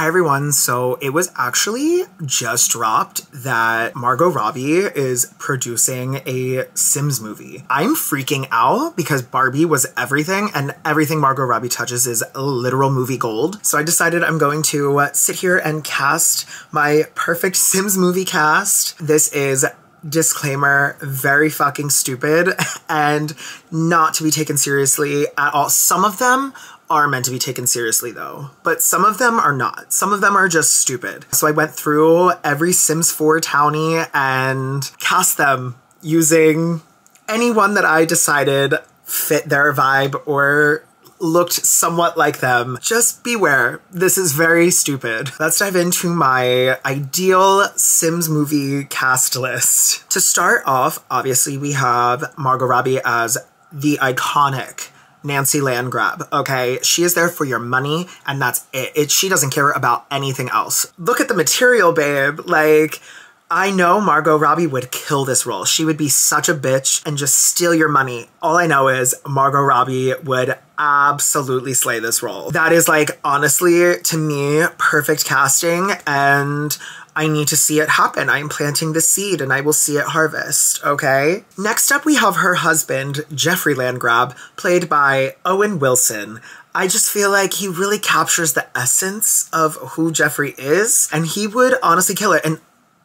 Hi everyone, so it was actually just dropped that Margot Robbie is producing a Sims movie. I'm freaking out because Barbie was everything and everything Margot Robbie touches is literal movie gold. So I decided I'm going to sit here and cast my perfect Sims movie cast. This is, disclaimer, very fucking stupid and not to be taken seriously at all. Some of them are meant to be taken seriously though, but some of them are not. Some of them are just stupid. So I went through every Sims 4 townie and cast them using anyone that I decided fit their vibe or looked somewhat like them. Just beware, this is very stupid. Let's dive into my ideal Sims movie cast list. To start off, obviously we have Margot Robbie as the iconic Nancy Landgraab, okay? She is there for your money, and that's it. She doesn't care about anything else. Look at the material, babe. Like, I know Margot Robbie would kill this role. She would be such a bitch and just steal your money. All I know is Margot Robbie would absolutely slay this role. That is, like, honestly, to me, perfect casting, and I need to see it happen. I am planting the seed and I will see it harvest, okay? Next up, we have her husband, Jeffrey Landgraab, played by Owen Wilson. I just feel like he really captures the essence of who Jeffrey is, and he would honestly kill it. And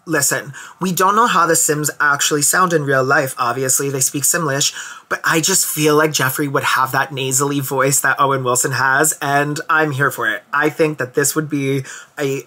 listen, we don't know how the Sims actually sound in real life. Obviously, they speak Simlish, but I just feel like Jeffrey would have that nasally voice that Owen Wilson has, and I'm here for it. I think that this would be a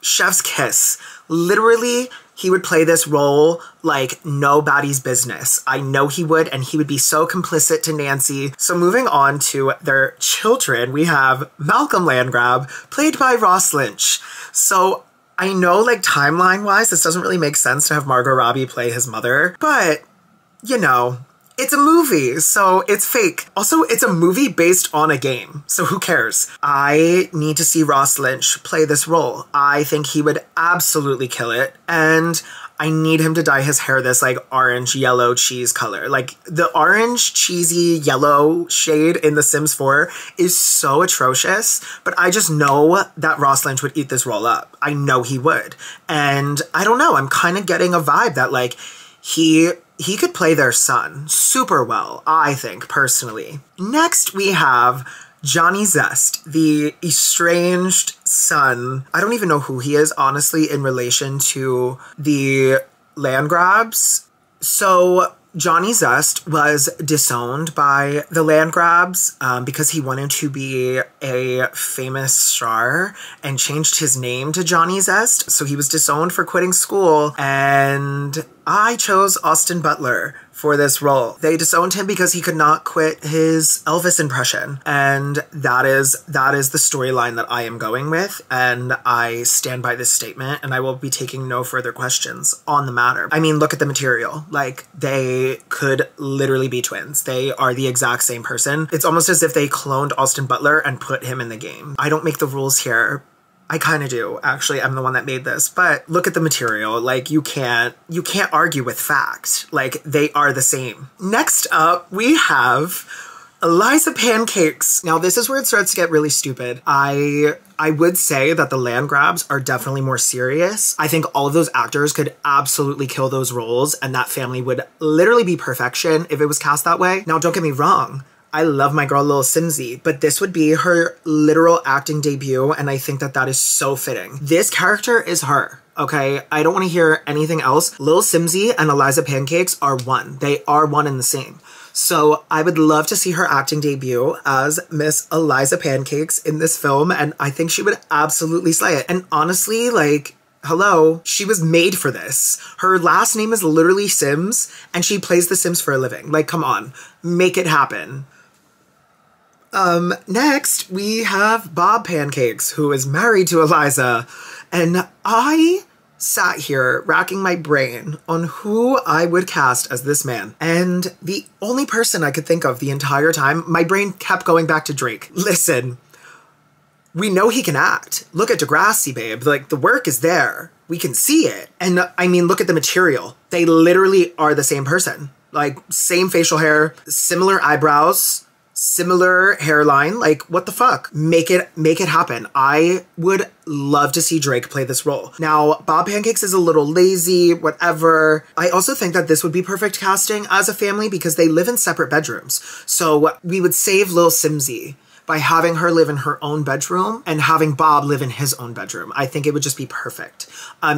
chef's kiss. Literally, he would play this role like nobody's business. I know he would, and he would be so complicit to Nancy. So moving on to their children, we have Malcolm Landgraab, played by Ross Lynch. So I know, like, timeline-wise, this doesn't really make sense to have Margot Robbie play his mother, but, you know, it's a movie, so it's fake. Also, it's a movie based on a game, so who cares? I need to see Ross Lynch play this role. I think he would absolutely kill it, and I need him to dye his hair this, like, orange yellow cheese color. Like, the orange cheesy yellow shade in The Sims 4 is so atrocious, but I just know that Ross Lynch would eat this role up. I know he would. And I don't know, I'm kind of getting a vibe that, like, he could play their son super well, I think, personally. Next, we have Johnny Zest, the estranged son. I don't even know who he is, honestly, in relation to the Landgraabs. So Johnny Zest was disowned by the Landgraabs because he wanted to be a famous star and changed his name to Johnny Zest. So he was disowned for quitting school, and I chose Austin Butler for this role. They disowned him because he could not quit his Elvis impression, and that is the storyline that I am going with, and I stand by this statement, and I will be taking no further questions on the matter. I mean, look at the material. Like, they could literally be twins. They are the exact same person. It's almost as if they cloned Austin Butler and put him in the game. I don't make the rules here. I kind of do, actually. I'm the one that made this, but look at the material. Like, you can't argue with fact. Like, they are the same. Next up, we have Eliza Pancakes. Now, this is where it starts to get really stupid. I would say that the Landgraabs are definitely more serious. I think all of those actors could absolutely kill those roles, and that family would literally be perfection if it was cast that way. Now, don't get me wrong. I love my girl Lil Simsy, but this would be her literal acting debut, and I think that that is so fitting. This character is her, okay? I don't want to hear anything else. Lil Simsy and Eliza Pancakes are one. They are one and the same. So I would love to see her acting debut as Miss Eliza Pancakes in this film, and I think she would absolutely slay it. And honestly, like, hello, she was made for this. Her last name is literally Sims, and she plays The Sims for a living. Like, come on, make it happen. Next, we have Bob Pancakes, who is married to Eliza, and I sat here racking my brain on who I would cast as this man, and the only person I could think of the entire time, my brain kept going back to Drake. Listen, we know he can act. Look at Degrassi, babe. Like, the work is there. We can see it. And I mean, look at the material. They literally are the same person. Like, same facial hair, similar eyebrows, similar hairline. Like, what the fuck? Make it happen. I would love to see Drake play this role. Now, Bob Pancakes is a little lazy, whatever. I also think that this would be perfect casting as a family because they live in separate bedrooms. So we would save Lil Simsy by having her live in her own bedroom and having Bob live in his own bedroom. I think it would just be perfect.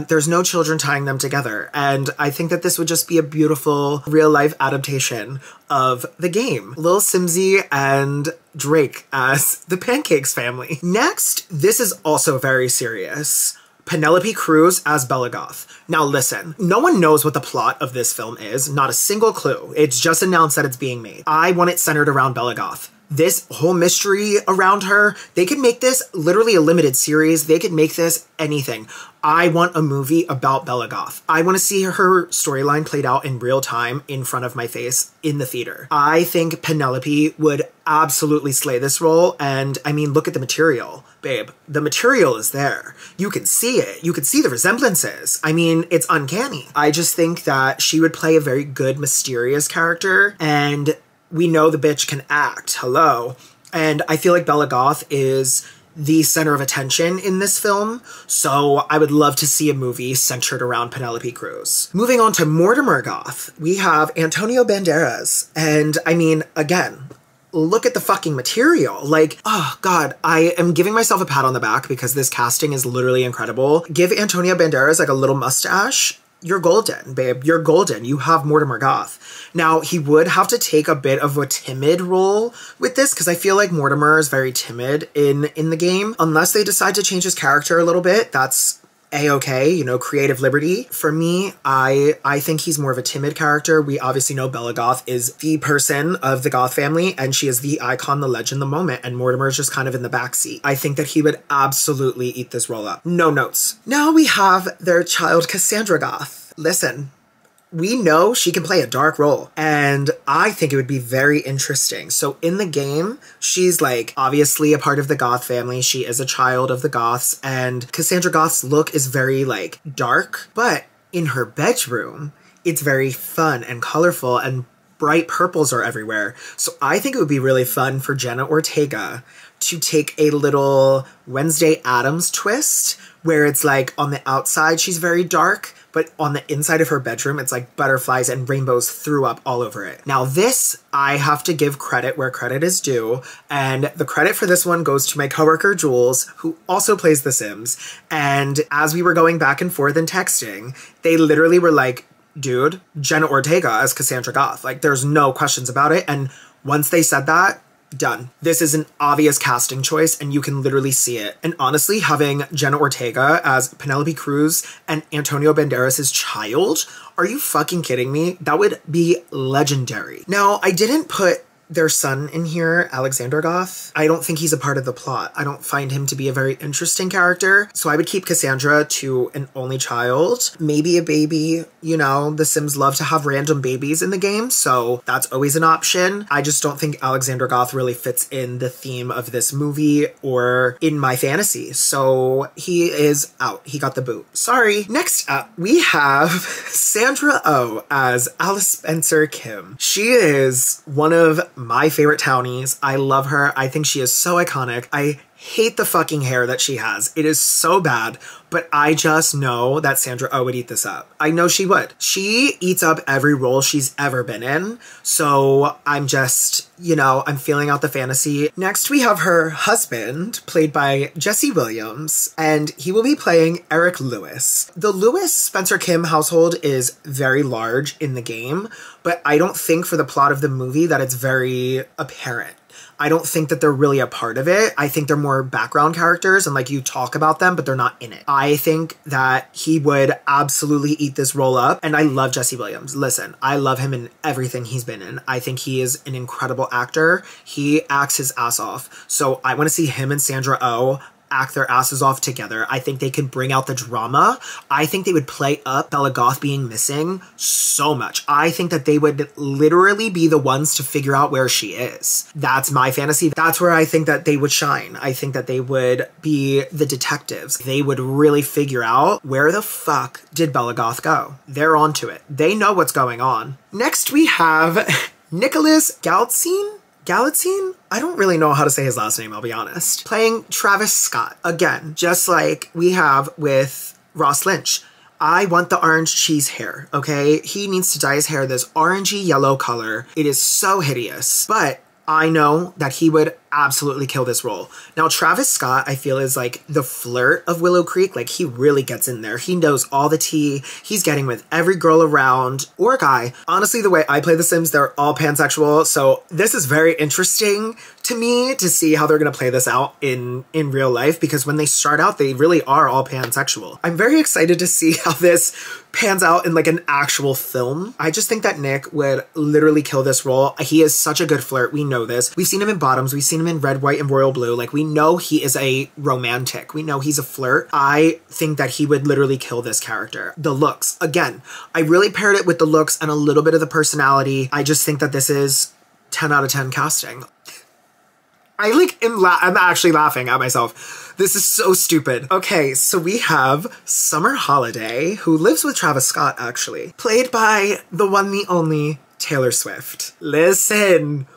There's no children tying them together. And I think that this would just be a beautiful real life adaptation of the game. Lil Simsy and Drake as the Pancakes family. Next, this is also very serious. Penelope Cruz as Bella Goth. Now listen, no one knows what the plot of this film is, not a single clue. It's just announced that it's being made. I want it centered around Bella Goth. This whole mystery around her, they could make this literally a limited series. They could make this anything. I want a movie about Bella Goth. I want to see her storyline played out in real time in front of my face in the theater. I think Penelope would absolutely slay this role. And I mean, look at the material, babe. The material is there. You can see it. You can see the resemblances. I mean, it's uncanny. I just think that she would play a very good, mysterious character, and we know the bitch can act. Hello. And I feel like Bella Goth is the center of attention in this film, so I would love to see a movie centered around Penelope Cruz. Moving on to Mortimer Goth, we have Antonio Banderas. And I mean, again, look at the fucking material. Like, oh God, I am giving myself a pat on the back because this casting is literally incredible. Give Antonio Banderas like a little mustache. You're golden, babe. You're golden. You have Mortimer Goth. Now, he would have to take a bit of a timid role with this because I feel like Mortimer is very timid in the game. Unless they decide to change his character a little bit, that's a-okay, you know, creative liberty. For me, I think he's more of a timid character. We obviously know Bella Goth is the person of the Goth family, and she is the icon, the legend, the moment, and Mortimer is just kind of in the backseat. I think that he would absolutely eat this role up. No notes. Now we have their child, Cassandra Goth. Listen, we know she can play a dark role, and I think it would be very interesting. So in the game, she's like obviously a part of the Goth family. She is a child of the Goths, and Cassandra Goth's look is very like dark, but in her bedroom, it's very fun and colorful and bright purples are everywhere. So I think it would be really fun for Jenna Ortega to take a little Wednesday Addams twist where it's like on the outside, she's very dark, but on the inside of her bedroom, it's like butterflies and rainbows threw up all over it. Now this, I have to give credit where credit is due, and the credit for this one goes to my coworker Jules, who also plays The Sims, and as we were going back and forth and texting, they literally were like, dude, Jenna Ortega as Cassandra Goth. Like, there's no questions about it, and once they said that, done. This is an obvious casting choice and you can literally see it. And honestly, having Jenna Ortega as Penelope Cruz and Antonio Banderas' child, are you fucking kidding me? That would be legendary. Now, I didn't put their son in here, Alexander Goth. I don't think he's a part of the plot. I don't find him to be a very interesting character. So I would keep Cassandra to an only child, maybe a baby. You know, The Sims love to have random babies in the game, so that's always an option. I just don't think Alexander Goth really fits in the theme of this movie or in my fantasy. So he is out. He got the boot. Sorry. Next up, we have Sandra Oh as Alice Spencer Kim. She is one of my favorite townies. I love her. I think she is so iconic. I hate the fucking hair that she has. It is so bad, but I just know that Sandra Oh would eat this up. I know she would. She eats up every role she's ever been in, so I'm just, you know, I'm feeling out the fantasy. Next, we have her husband, played by Jesse Williams, and he will be playing Eric Lewis. The Lewis Spencer Kim household is very large in the game, but I don't think for the plot of the movie that it's very apparent. I don't think that they're really a part of it. I think they're more background characters and like you talk about them, but they're not in it. I think that he would absolutely eat this role up. And I love Jesse Williams. Listen, I love him in everything he's been in. I think he is an incredible actor. He acts his ass off. So I want to see him and Sandra Oh act their asses off together. I think they could bring out the drama. I think they would play up Bella Goth being missing so much. I think that they would literally be the ones to figure out where she is. That's my fantasy. That's where I think that they would shine. I think that they would be the detectives. They would really figure out where the fuck did Bella Goth go. They're onto it. They know what's going on. Next we have Nicholas Galtzine. Galatzine? I don't really know how to say his last name, I'll be honest. Playing Travis Scott. Again, just like we have with Ross Lynch. I want the orange cheese hair, okay? He needs to dye his hair this orangey yellow color. It is so hideous, but I know that he would absolutely kill this role. Now, Travis Scott, I feel, is like the flirt of Willow Creek. Like, he really gets in there. He knows all the tea. He's getting with every girl around or guy. Honestly, the way I play The Sims, they're all pansexual. So this is very interesting to me to see how they're going to play this out in real life, because when they start out, they really are all pansexual. I'm very excited to see how this pans out in like an actual film. I just think that Nick would literally kill this role. He is such a good flirt. We know this. We've seen him in Bottoms. We've seen him in Red, White, and Royal Blue. Like, we know he is a romantic. We know he's a flirt. I think that he would literally kill this character. The looks, again, I really paired it with the looks and a little bit of the personality. I just think that this is 10 out of 10 casting. I'm actually laughing at myself. This is so stupid. Okay, so we have Summer Holiday, who lives with Travis Scott, actually, played by the one, the only Taylor Swift. Listen,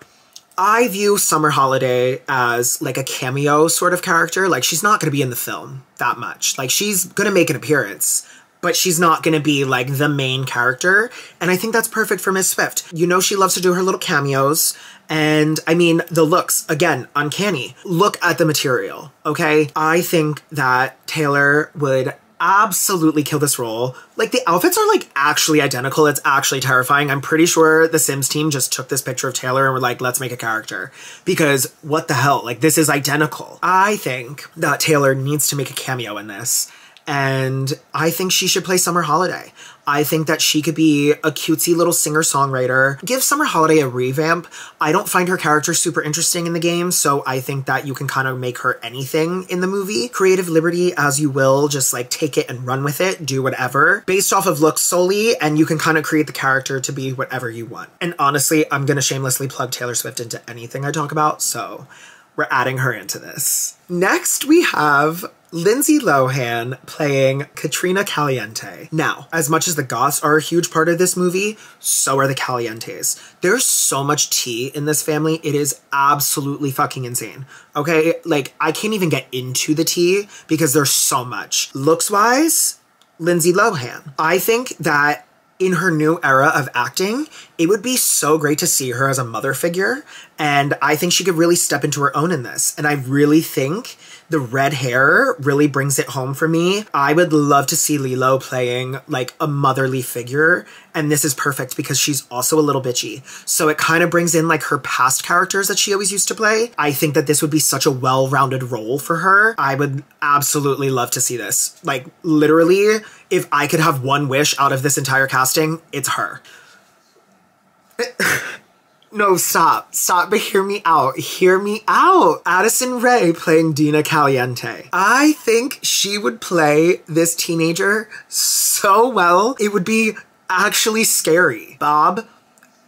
I view Summer Holiday as like a cameo sort of character. Like, she's not gonna be in the film that much. Like, she's gonna make an appearance, but she's not gonna be like the main character. And I think that's perfect for Miss Swift. You know, she loves to do her little cameos. And I mean, the looks, again, uncanny. Look at the material, okay? I think that Taylor would absolutely kill this role. Like, the outfits are like actually identical. It's actually terrifying. I'm pretty sure the Sims team just took this picture of Taylor and were like, let's make a character, because what the hell? Like, this is identical. I think that Taylor needs to make a cameo in this. And I think she should play Summer Holiday. I think that she could be a cutesy little singer-songwriter. Give Summer Holiday a revamp. I don't find her character super interesting in the game, so I think that you can kind of make her anything in the movie. Creative liberty as you will, just like take it and run with it, do whatever. Based off of looks solely, and you can kind of create the character to be whatever you want. And honestly, I'm gonna shamelessly plug Taylor Swift into anything I talk about, so we're adding her into this. Next, we have Lindsay Lohan playing Katrina Caliente. Now, as much as the goths are a huge part of this movie, so are the Calientes. There's so much tea in this family. It is absolutely fucking insane. Okay, like, I can't even get into the tea because there's so much. Looks-wise, Lindsay Lohan. I think that in her new era of acting, it would be so great to see her as a mother figure, and I think she could really step into her own in this. And I really think the red hair really brings it home for me. I would love to see Lilo playing like a motherly figure, and this is perfect because she's also a little bitchy. So it kind of brings in like her past characters that she always used to play. I think that this would be such a well-rounded role for her. I would absolutely love to see this. Like, literally, if I could have one wish out of this entire casting, it's her. No, stop, but hear me out. Hear me out. Addison Rae playing Dina Caliente. I think she would play this teenager so well. It would be actually scary. Bob,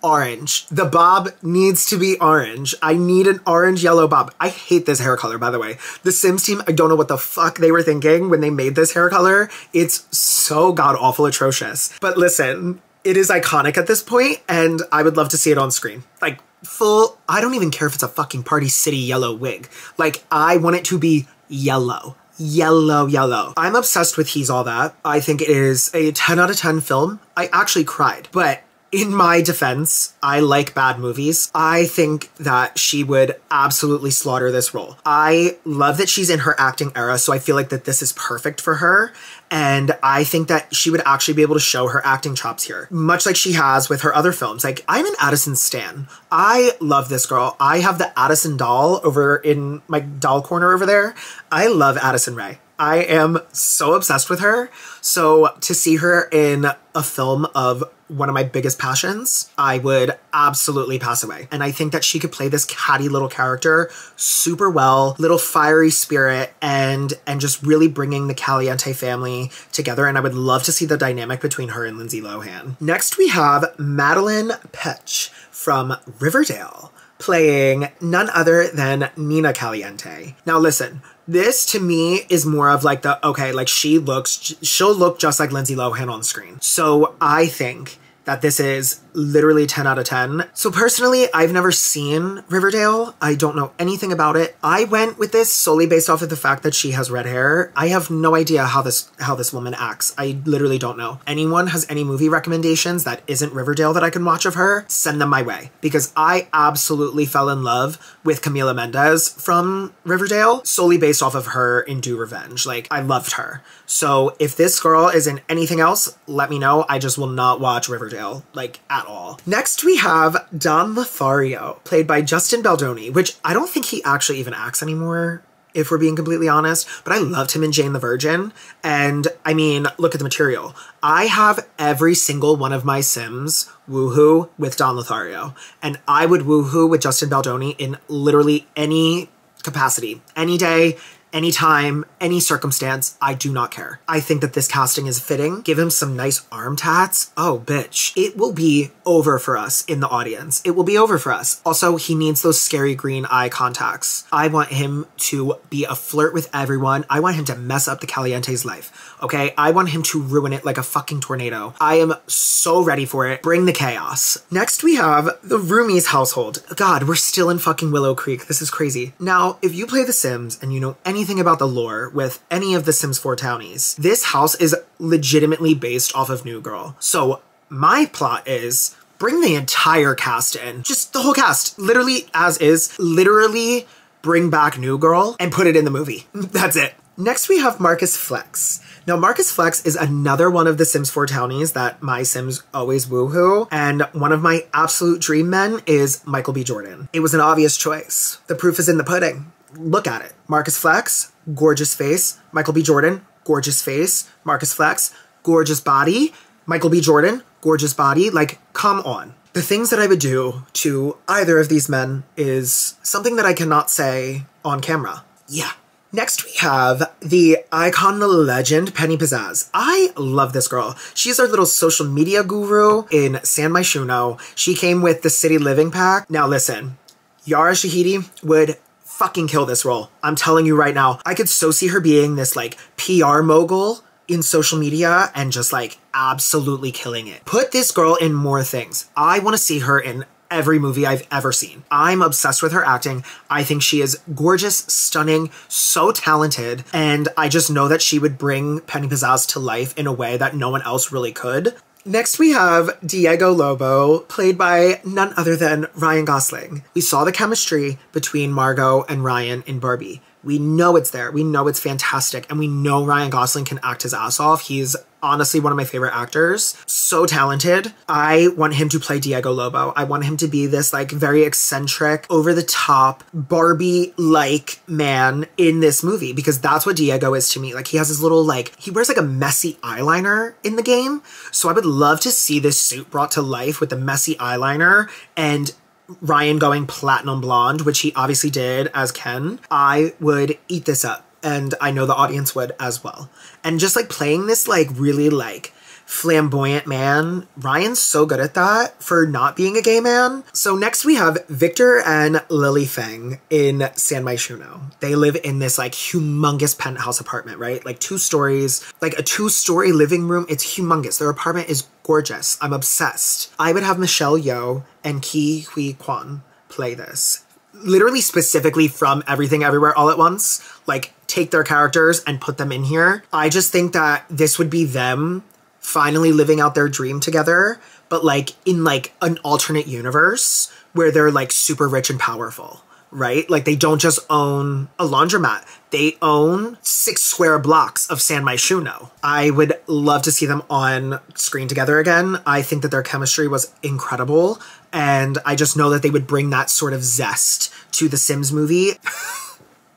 orange. The bob needs to be orange. I need an orange yellow bob. I hate this hair color, by the way. The Sims team, I don't know what the fuck they were thinking when they made this hair color. It's so god-awful atrocious. But listen, it is iconic at this point, and I would love to see it on screen. Like, full, I don't even care if it's a fucking Party City yellow wig. Like, I want it to be yellow. Yellow. I'm obsessed with He's All That. I think it is a 10 out of 10 film. I actually cried, but in my defense, I like bad movies. I think that she would absolutely slaughter this role. I love that she's in her acting era, so I feel like that this is perfect for her. And I think that she would actually be able to show her acting chops here, much like she has with her other films. Like, I'm an Addison stan. I love this girl. I have the Addison doll over in my doll corner over there. I love Addison Rae. I am so obsessed with her. So to see her in a film of one of my biggest passions, I would absolutely pass away. And I think that she could play this catty little character super well, little fiery spirit, and just really bringing the Caliente family together. And I would love to see the dynamic between her and Lindsay Lohan. Next, we have Madeline Petch from Riverdale playing none other than Nina Caliente. Now listen, this to me is more of like the, okay, like she'll look just like Lindsay Lohan on screen. So I think that this is literally 10 out of 10. So personally, I've never seen Riverdale. I don't know anything about it. I went with this solely based off of the fact that she has red hair. I have no idea how this woman acts. I literally don't know. Anyone has any movie recommendations that isn't Riverdale that I can watch of her, send them my way. Because I absolutely fell in love with Camila Mendes from Riverdale solely based off of her in Do Revenge. Like, I loved her. So if this girl is in anything else, let me know. I just will not watch Riverdale, like, at all. Next, we have Don Lothario, played by Justin Baldoni, which I don't think he actually even acts anymore, if we're being completely honest, but I loved him in Jane the Virgin. And I mean, look at the material. I have every single one of my Sims woohoo with Don Lothario, and I would woohoo with Justin Baldoni in literally any capacity, any day, anytime, any circumstance. I do not care. I think that this casting is fitting. Give him some nice arm tats. Oh, bitch. It will be over for us in the audience. It will be over for us. Also, he needs those scary green eye contacts. I want him to be a flirt with everyone. I want him to mess up the Caliente's life. Okay? I want him to ruin it like a fucking tornado. I am so ready for it. Bring the chaos. Next, we have the Roomies household. God, we're still in fucking Willow Creek. This is crazy. Now, if you play The Sims and you know anything about the lore with any of the Sims 4 townies, this house is legitimately based off of New Girl. So my plot is bring the entire cast in. Just the whole cast. Literally as is. Literally bring back New Girl and put it in the movie. That's it. Next, we have Marcus Flex. Now, Marcus Flex is another one of the Sims 4 townies that my Sims always woohoo, and one of my absolute dream men is Michael B. Jordan. It was an obvious choice. The proof is in the pudding. Look at it. Marcus Flex, gorgeous face. Michael B. Jordan, gorgeous face. Marcus Flex, gorgeous body. Michael B. Jordan, gorgeous body. Like, come on. The things that I would do to either of these men is something that I cannot say on camera. Yeah. Next, we have the icon, the legend, Penny Pizzazz. I love this girl. She's our little social media guru in San Myshuno. She came with the City Living Pack. Now listen, Yara Shahidi would fucking kill this role. I'm telling you right now. I could so see her being this like PR mogul in social media and just like absolutely killing it. Put this girl in more things. I want to see her in every movie I've ever seen. I'm obsessed with her acting. I think she is gorgeous, stunning, so talented, and I just know that she would bring Penny Pizzazz to life in a way that no one else really could. Next, we have Diego Lobo, played by none other than Ryan Gosling. We saw the chemistry between Margot and Ryan in Barbie. We know it's there. We know it's fantastic. And we know Ryan Gosling can act his ass off. He's honestly one of my favorite actors. So talented. I want him to play Diego Lobo. I want him to be this like very eccentric, over the top, Barbie-like man in this movie, because that's what Diego is to me. Like, he has his little like, he wears like a messy eyeliner in the game. So I would love to see this suit brought to life with the messy eyeliner and Ryan going platinum blonde, which he obviously did as Ken. I would eat this up, and I know the audience would as well. And just like playing this like really like flamboyant man, Ryan's so good at that for not being a gay man. So next we have Victor and Lily Feng in San Myshuno. They live in this like humongous penthouse apartment, right? Like 2 stories, like a 2-story living room. It's humongous. Their apartment is gorgeous. I'm obsessed. I would have Michelle Yeoh and Ki Hui Kwan play this. Literally specifically from Everything Everywhere All at Once. Like, take their characters and put them in here. I just think that this would be them finally living out their dream together, but like in like an alternate universe where they're like super rich and powerful, right? Like, they don't just own a laundromat. They own 6 square blocks of San Myshuno. I would love to see them on screen together again. I think that their chemistry was incredible, and I just know that they would bring that sort of zest to the Sims movie.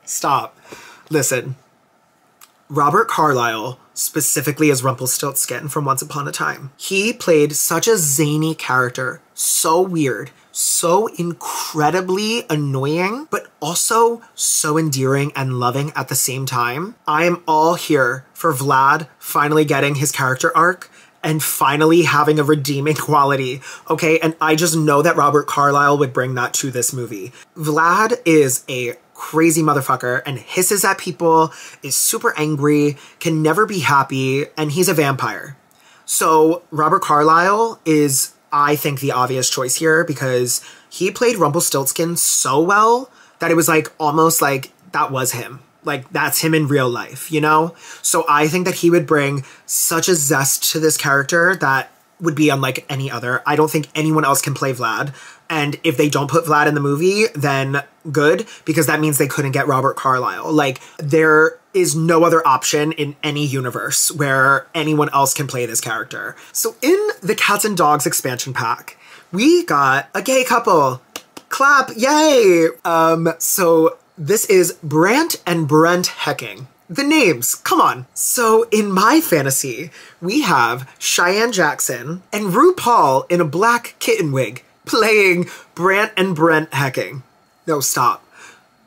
Stop. Listen. Robert Carlyle, specifically as Rumpelstiltskin from Once Upon a Time. He played such a zany character, so weird, so incredibly annoying, but also so endearing and loving at the same time. I am all here for Vlad finally getting his character arc and finally having a redeeming quality, okay? And I just know that Robert Carlyle would bring that to this movie. Vlad is a crazy motherfucker and hisses at people, is super angry, can never be happy, and he's a vampire. So Robert Carlyle is I think, the obvious choice here because he played Rumpelstiltskin so well that it was like almost like that was him. Like, that's him in real life, you know? So I think that he would bring such a zest to this character that would be unlike any other. I don't think anyone else can play Vlad. And if they don't put Vlad in the movie, then good, because that means they couldn't get Robert Carlyle. Like, there is no other option in any universe where anyone else can play this character. So in the Cats and Dogs expansion pack, we got a gay couple. Clap, yay! So this is Brant and Brent Hecking. The names, come on. So in my fantasy, we have Cheyenne Jackson and RuPaul in a black kitten wig playing Brant and Brent Hecking. No, stop.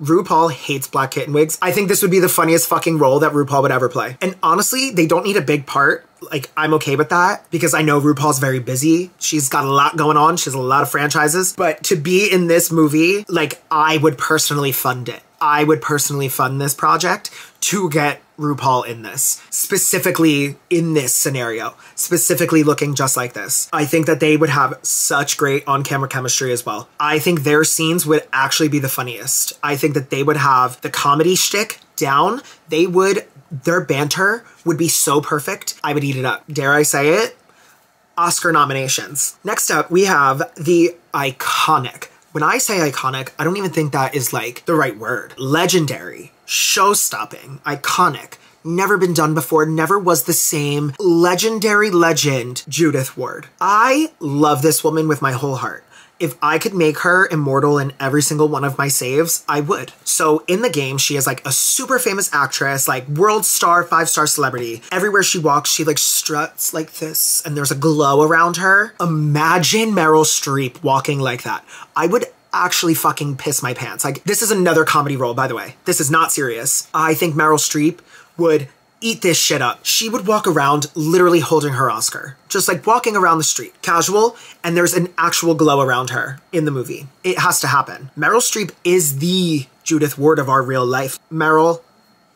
RuPaul hates black kitten wigs. I think this would be the funniest fucking role that RuPaul would ever play. And honestly, they don't need a big part. Like, I'm okay with that because I know RuPaul's very busy. She's got a lot going on. She has a lot of franchises. But to be in this movie, like, I would personally fund it. I would personally fund this project to get RuPaul in this, specifically in this scenario, specifically looking just like this. I think that they would have such great on-camera chemistry as well. I think their scenes would actually be the funniest. I think that they would have the comedy shtick down. Their banter would be so perfect. I would eat it up. Dare I say it? Oscar nominations. Next up, we have the iconic. When I say iconic, I don't even think that is like the right word. Legendary, show-stopping, iconic, never been done before, never was the same, legendary legend, Judith Ward. I love this woman with my whole heart. If I could make her immortal in every single one of my saves, I would. So in the game, she is like a super famous actress, like world star, 5-star celebrity. Everywhere she walks, she like struts like this and there's a glow around her. Imagine Meryl Streep walking like that. I would actually fucking piss my pants. Like, this is another comedy role, by the way. This is not serious. I think Meryl Streep would eat this shit up. She would walk around literally holding her Oscar. Just like walking around the street, casual, and there's an actual glow around her in the movie. It has to happen. Meryl Streep is the Judith Ward of our real life. Meryl,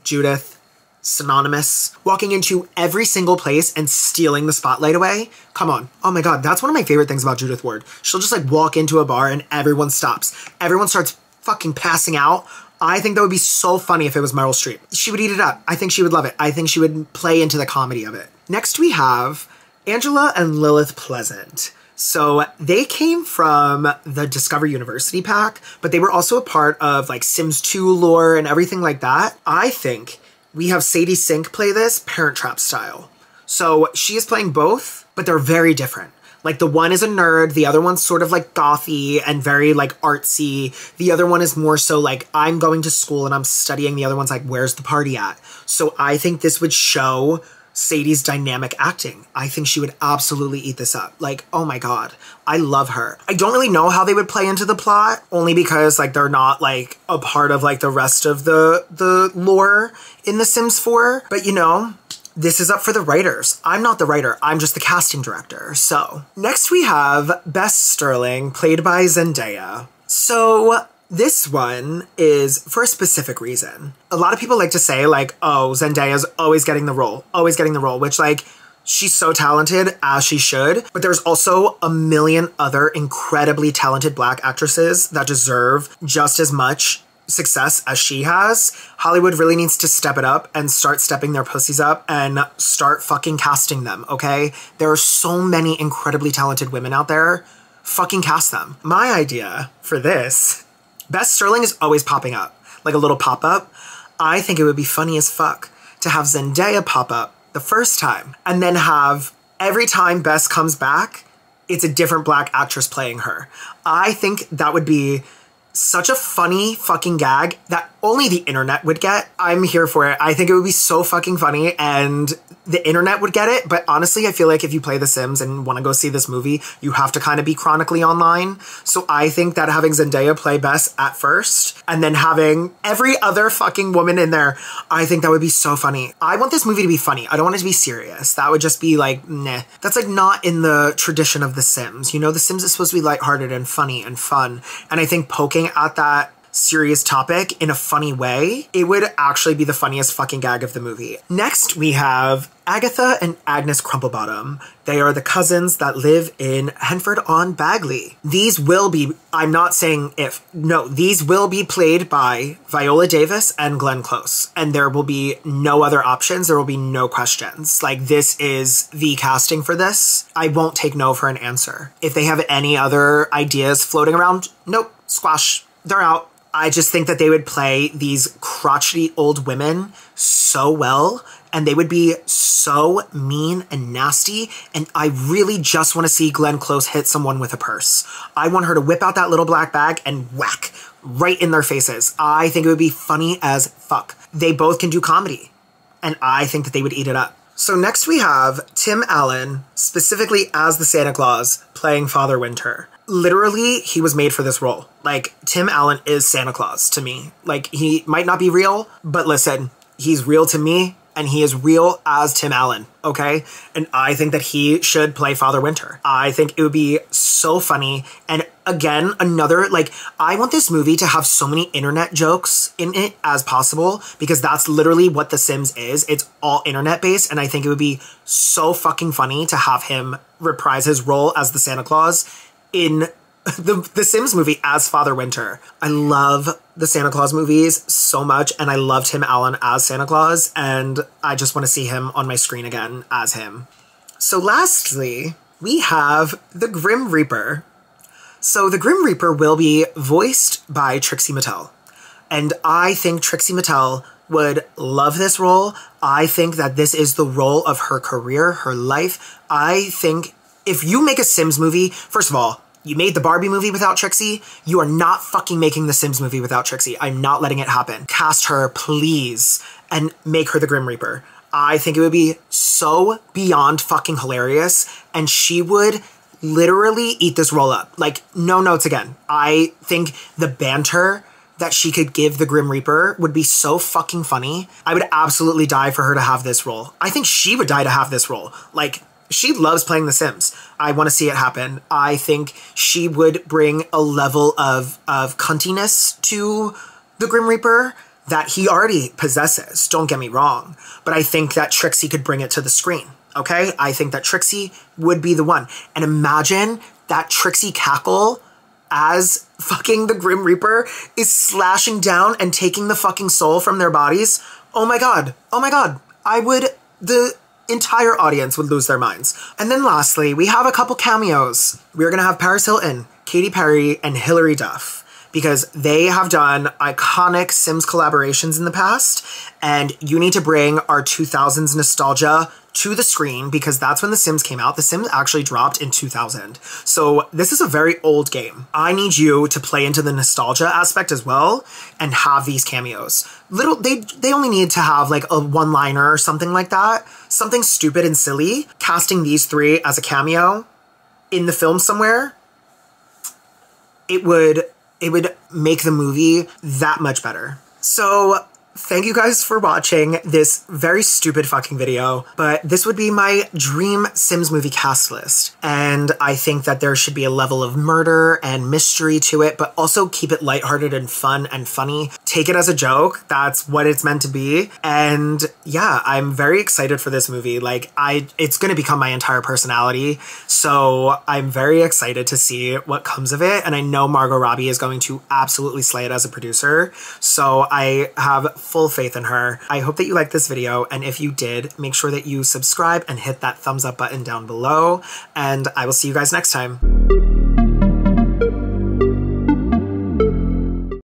Judith, synonymous. Walking into every single place and stealing the spotlight away. Come on. Oh my God, that's one of my favorite things about Judith Ward. She'll just like walk into a bar and everyone stops. Everyone starts fucking passing out. I think that would be so funny if it was Meryl Streep. She would eat it up. I think she would love it. I think she would play into the comedy of it. Next we have Angela and Lilith Pleasant. So they came from the Discover University pack, but they were also a part of like Sims 2 lore and everything like that. I think we have Sadie Sink play this Parent Trap style. So she is playing both, but they're very different. Like, the one is a nerd, the other one's sort of like gothy and very like artsy. The other one is more so like, I'm going to school and I'm studying. The other one's like, where's the party at? So I think this would show Sadie's dynamic acting. I think she would absolutely eat this up. Like, oh my God, I love her. I don't really know how they would play into the plot, only because like they're not like a part of like the rest of the lore in The Sims 4. But you know, this is up for the writers. I'm not the writer, I'm just the casting director. So next we have Bess Sterling, played by Zendaya. So this one is for a specific reason. A lot of people like to say like, oh, Zendaya's always getting the role, which like, she's so talented, as she should, but there's also a million other incredibly talented Black actresses that deserve just as much success as she has. Hollywood really needs to step it up and start stepping their pussies up and start fucking casting them, okay? There are so many incredibly talented women out there. Fucking cast them. My idea for this, Bess Sterling is always popping up, like a little pop-up. I think it would be funny as fuck to have Zendaya pop up the first time and then have every time Bess comes back, it's a different Black actress playing her. I think that would be such a funny fucking gag that only the internet would get. I'm here for it. I think it would be so fucking funny and the internet would get it. But honestly, I feel like if you play The Sims and want to go see this movie, you have to kind of be chronically online. So I think that having Zendaya play Bess at first and then having every other fucking woman in there, I think that would be so funny. I want this movie to be funny. I don't want it to be serious. That would just be like, nah. That's like not in the tradition of The Sims. You know, The Sims is supposed to be lighthearted and funny and fun. And I think poking at that serious topic in a funny way, it would actually be the funniest fucking gag of the movie. Next, we have Agatha and Agnes Crumplebottom. They are the cousins that live in Henford-on-Bagley. These will be, I'm not saying if, no, these will be played by Viola Davis and Glenn Close. And there will be no other options. There will be no questions. Like, this is the casting for this. I won't take no for an answer. If they have any other ideas floating around, nope, squash, they're out. I just think that they would play these crotchety old women so well, and they would be so mean and nasty, and I really just want to see Glenn Close hit someone with a purse. I want her to whip out that little black bag and whack right in their faces. I think it would be funny as fuck. They both can do comedy, and I think that they would eat it up. So next we have Tim Allen, specifically as the Santa Claus, playing Father Winter. Literally, he was made for this role. Like, Tim Allen is Santa Claus to me. Like, he might not be real, but listen, he's real to me, and he is real as Tim Allen, okay? And I think that he should play Father Winter. I think it would be so funny. And again, another, like, I want this movie to have so many internet jokes in it as possible, because that's literally what The Sims is. It's all internet based, and I think it would be so fucking funny to have him reprise his role as the Santa Claus in the Sims movie as Father Winter. I love the Santa Claus movies so much, and I love Tim Allen as Santa Claus, and I just want to see him on my screen again as him. So lastly, we have the Grim Reaper. So the Grim Reaper will be voiced by Trixie Mattel, and I think Trixie Mattel would love this role. I think that this is the role of her career, her life. I think if you make a Sims movie, first of all, you made the Barbie movie without Trixie. You are not fucking making the Sims movie without Trixie. I'm not letting it happen. Cast her, please, and make her the Grim Reaper. I think it would be so beyond fucking hilarious, and she would literally eat this role up. Like, no notes again. I think the banter that she could give the Grim Reaper would be so fucking funny. I would absolutely die for her to have this role. I think she would die to have this role. Like, she loves playing The Sims. I want to see it happen. I think she would bring a level of cuntiness to the Grim Reaper that he already possesses. Don't get me wrong. But I think that Trixie could bring it to the screen. Okay? I think that Trixie would be the one. And imagine that Trixie cackle as fucking the Grim Reaper is slashing down and taking the fucking soul from their bodies. Oh my god. Oh my god. The entire audience would lose their minds. And then lastly, we have a couple cameos. We're gonna have Paris Hilton, Katy Perry, and Hilary Duff, because they have done iconic Sims collaborations in the past, and you need to bring our 2000s nostalgia to the screen, because that's when The Sims came out. The Sims actually dropped in 2000. So this is a very old game. I need you to play into the nostalgia aspect as well and have these cameos. They only need to have like a one-liner or something like that. Something stupid and silly. Casting these three as a cameo in the film somewhere, it would make the movie that much better. So thank you guys for watching this very stupid fucking video, but this would be my dream Sims movie cast list. And I think that there should be a level of murder and mystery to it, but also keep it lighthearted and fun and funny. Take it as a joke. That's what it's meant to be. And yeah, I'm very excited for this movie. Like, it's gonna become my entire personality. So I'm very excited to see what comes of it. And I know Margot Robbie is going to absolutely slay it as a producer. So I have full faith in her. I hope that you liked this video, and if you did, make sure that you subscribe and hit that thumbs up button down below, and I will see you guys next time.